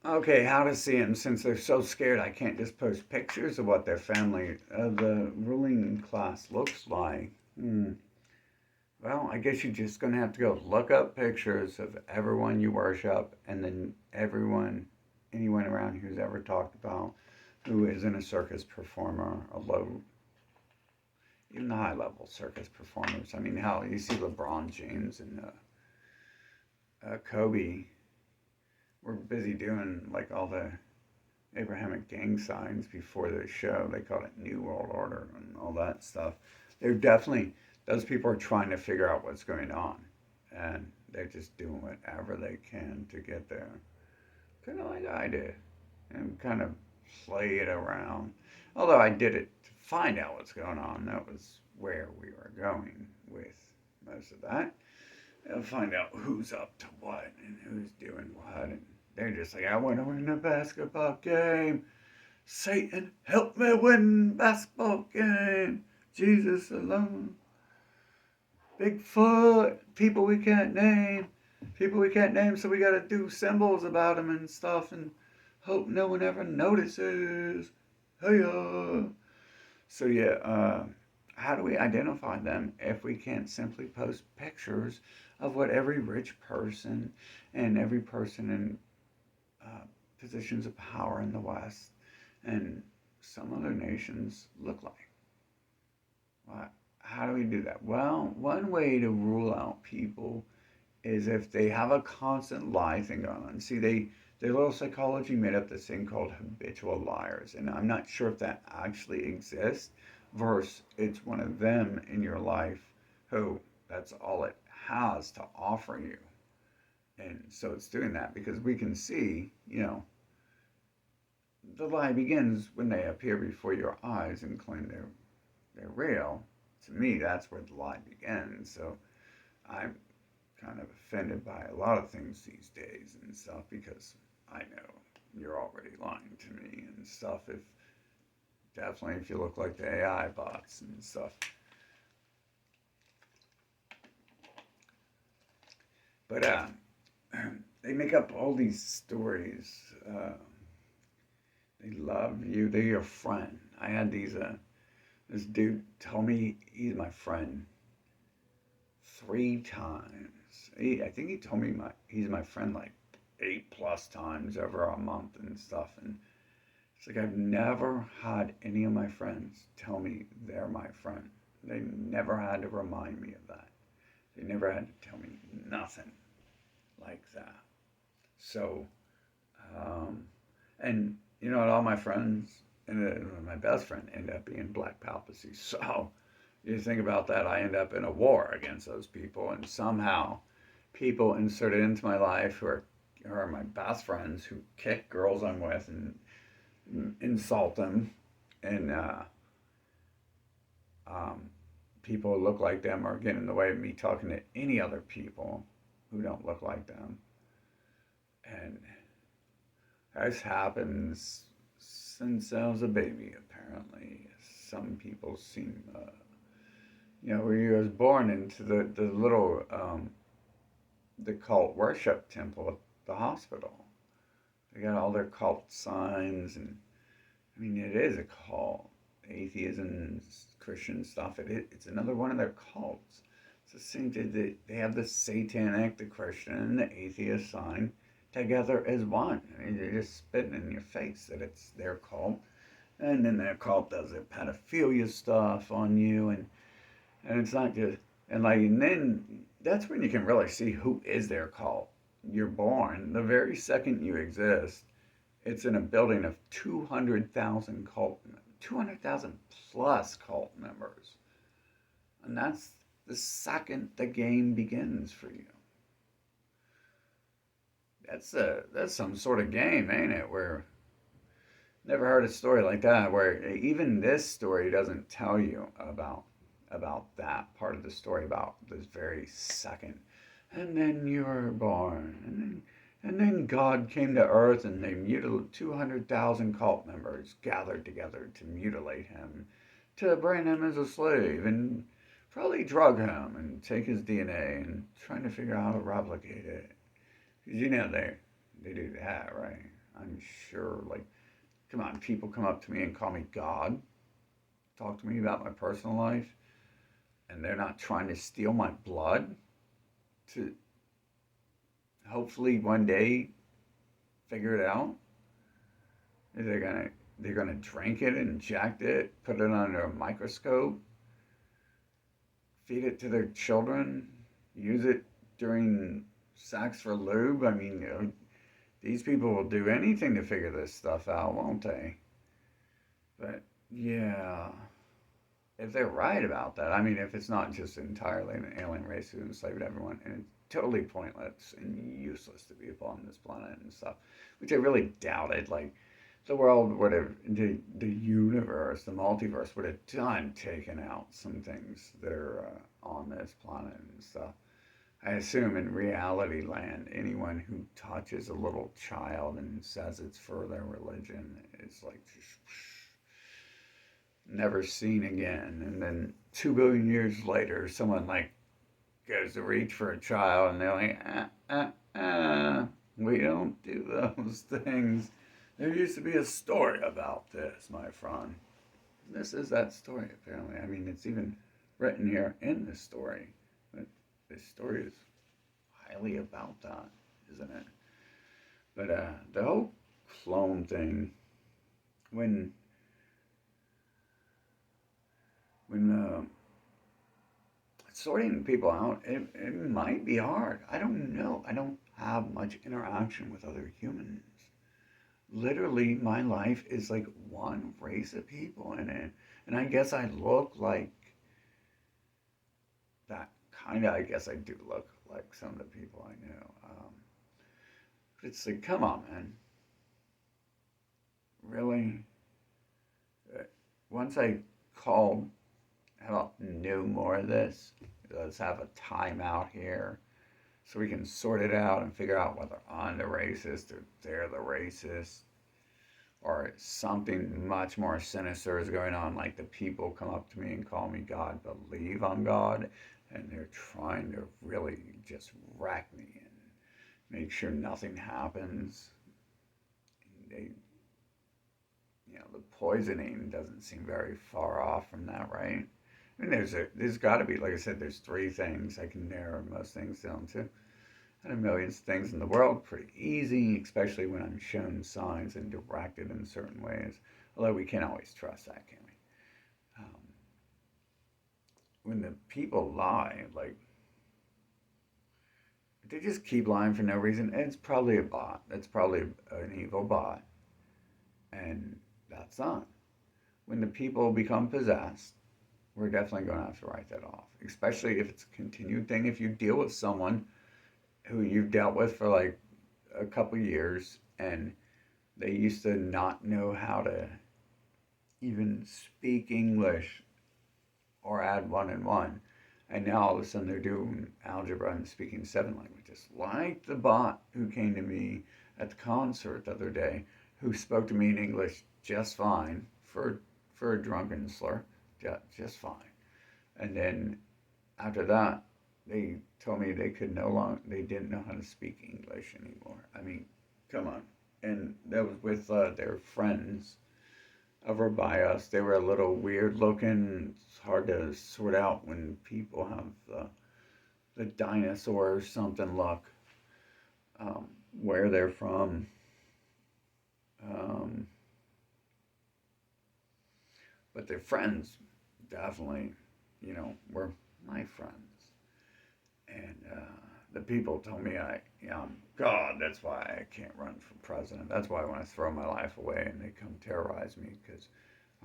Okay, how to see them since they're so scared I can't just post pictures of what their family, the ruling class looks like. Well, I guess you're just going to have to go look up pictures of everyone you worship and then anyone around who's ever talked about who isn't a circus performer, a low, even the high level circus performers. I mean, hell, you see LeBron James and Kobe were busy doing like all the Abrahamic gang signs before the show. They called it New World Order and all that stuff. They're definitely, those people are trying to figure out what's going on. And they're just doing whatever they can to get there. Kind of like I did. And kind of play it around. Although I did it to find out what's going on. That was where we were going with most of that. And find out who's up to what and who's doing what. And they're just like, I want to win a basketball game. Satan, help me win basketball game. Jesus alone. Bigfoot, people we can't name. People we can't name, so we gotta do symbols about them and stuff and hope no one ever notices. Hey, So, yeah, how do we identify them if we can't simply post pictures of what every rich person and every person in uh, positions of power in the West and some other nations look like? Well, how do we do that? Well, one way to rule out people is if they have a constant lie thing going on. See, their little psychology made up this thing called habitual liars, and I'm not sure if that actually exists. Versus, it's one of them in your life who that's all it has to offer you, and so it's doing that because we can see, the lie begins when they appear before your eyes and claim they're real. To me, that's where the lie begins. So I'm kind of offended by a lot of things these days and stuff because I know you're already lying to me and stuff. If definitely if you look like the AI bots and stuff. But they make up all these stories. They love you. They're your friend. I had these. This dude told me he's my friend 3 times. I think he told me he's my friend like 8+ times over a month and stuff. And it's like I've never had any of my friends tell me they're my friend. They never had to remind me of that. They never had to tell me nothing like that. So, um, and all my friends and my best friend end up being black papacy. So you think about that, I end up in a war against those people, and somehow people inserted into my life who are my best friends who kick girls I'm with and insult them, and um, people who look like them are getting in the way of me talking to any other people who don't look like them, and this happens since I was a baby. Apparently, some people seem, where you was born into the little the cult worship temple at the hospital. They got all their cult signs, and I mean, it is a cult. Atheism, Christian stuff. It's another one of their cults. It's the same. They have the satanic, the Christian, and the atheist sign together as one. I mean, they're just spitting in your face that it's their cult, and then their cult does their pedophilia stuff on you, and it's not just and then that's when you can really see who is their cult. You're born the very second you exist. It's in a building of 200,000 plus cult members, and that's the second the game begins for you. That's some sort of game, ain't it? Where never heard a story like that. Where even this story doesn't tell you about that part of the story about this very second. And then you were born, and then God came to earth, and they mutilated 200,000 cult members gathered together to mutilate him, to brand him as a slave, and probably drug him and take his DNA and trying to figure out how to replicate it. Because they do that, right? I'm sure, like, come on, people come up to me and call me God, talk to me about my personal life, and they're not trying to steal my blood to hopefully one day figure it out. They're gonna drink it, inject it, put it under a microscope, feed it to their children, use it during sex for lube. I mean, these people will do anything to figure this stuff out, won't they? But yeah, if they're right about that, I mean, if it's not just entirely an alien race who enslaved everyone, and it's totally pointless and useless to be upon this planet and stuff, which I really doubted. Like, the world would have, the universe, the multiverse would have done taken out some things that are on this planet and stuff. I assume in reality land, anyone who touches a little child and says it's for their religion is like just never seen again. And then 2 billion years later, someone like goes to reach for a child and they're like, we don't do those things. There used to be a story about this, my friend. This is that story, apparently. I mean, it's even written here in the story. But this story is highly about that, isn't it? But the whole clone thing, when sorting people out, it might be hard. I don't know. I don't have much interaction with other humans. Literally, my life is like one race of people in it. And I guess I look like that. Kind of, I guess I do look like some of the people I know. But it's like, come on, man. Really? Once I called, how about no more of this? Let's have a timeout here so we can sort it out and figure out whether I'm the racist or they're the racist, or something much more sinister is going on, like the people come up to me and call me God, believe I'm God, and they're trying to really just wreck me and make sure nothing happens. They, the poisoning doesn't seem very far off from that, right? I mean, there's got to be, like I said, there's three things I can narrow most things down to. And a million things in the world pretty easy, especially when I'm shown signs and directed in certain ways. Although we can't always trust that, can we? When the people lie, like, they just keep lying for no reason, it's probably a bot. That's probably an evil bot. And that's not. When the people become possessed, we're definitely going to have to write that off. Especially if it's a continued thing. If you deal with someone who you've dealt with for like a couple years and they used to not know how to even speak English or add one and one, and now all of a sudden they're doing algebra and speaking 7 languages, like the bot who came to me at the concert the other day, who spoke to me in English just fine for a drunken slur, just fine. And then after that, they told me they didn't know how to speak English anymore. I mean, come on. And that was with their friends over by us. They were a little weird looking. It's hard to sort out when people have the dinosaur or something look, where they're from. Um, but their friends definitely, were my friends. And the people told me I'm God. That's why I can't run for president. That's why I want to throw my life away and they come terrorize me because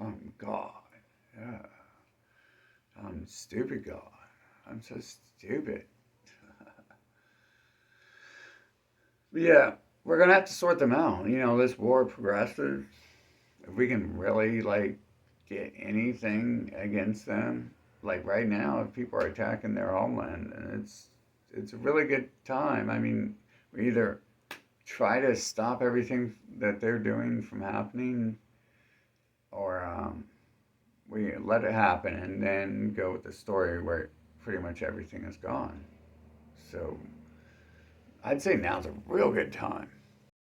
I'm God. Yeah. I'm stupid God. I'm so stupid. But yeah, we're going to have to sort them out. This war progresses. If we can really, like, get anything against them, like right now, if people are attacking their homeland, and it's a really good time. I mean, we either try to stop everything that they're doing from happening, or we let it happen and then go with the story where pretty much everything is gone. So I'd say now's a real good time